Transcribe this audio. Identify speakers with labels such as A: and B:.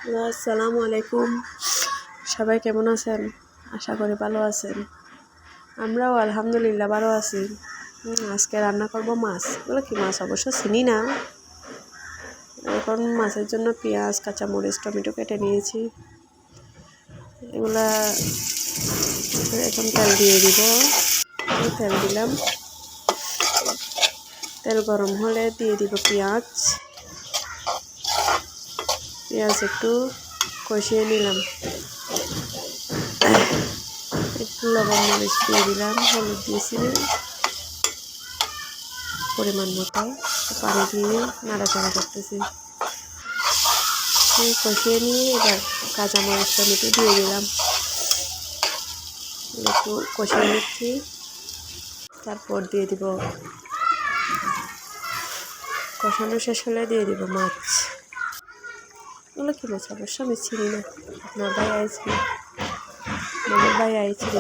A: আসসালামু আলাইকুম। সবাই কেমন আছেন? আশা করি ভালো আছেন। আমরাও আলহামদুলিল্লাহ ভালো আছি। আজকে রান্না করব মাছ। এগুলো কি মাছ অবশ্য চিনি না। এখন মাছের জন্য পেঁয়াজ, কাঁচামরিচ, টমেটো কেটে নিয়েছি। এগুলা এখন তেল দিয়ে দিব। তেল দিলাম। তেল গরম হলে দিয়ে দিব পেঁয়াজ। পেঁয়াজ একটু কষিয়ে নিলাম। একটু লবণ মরিচ দিয়ে দিলাম, হলুদ দিয়েছিলাম পরিমাণ মতো, পানি দিয়ে নাড়াচাড়া করতেছি। কষিয়ে নিয়ে এবার কাঁচামরিচ টমেটো দিয়ে দিলাম, একটু কষিয়ে নিচ্ছি। তারপর দিয়ে দিব, কষানো শেষ হলে দিয়ে দিব মাছ। এগুলো কি মাছ অবশ্য আমি চিনি না। আপনার ভাই আইছিল, মামার ভাই আইছিল।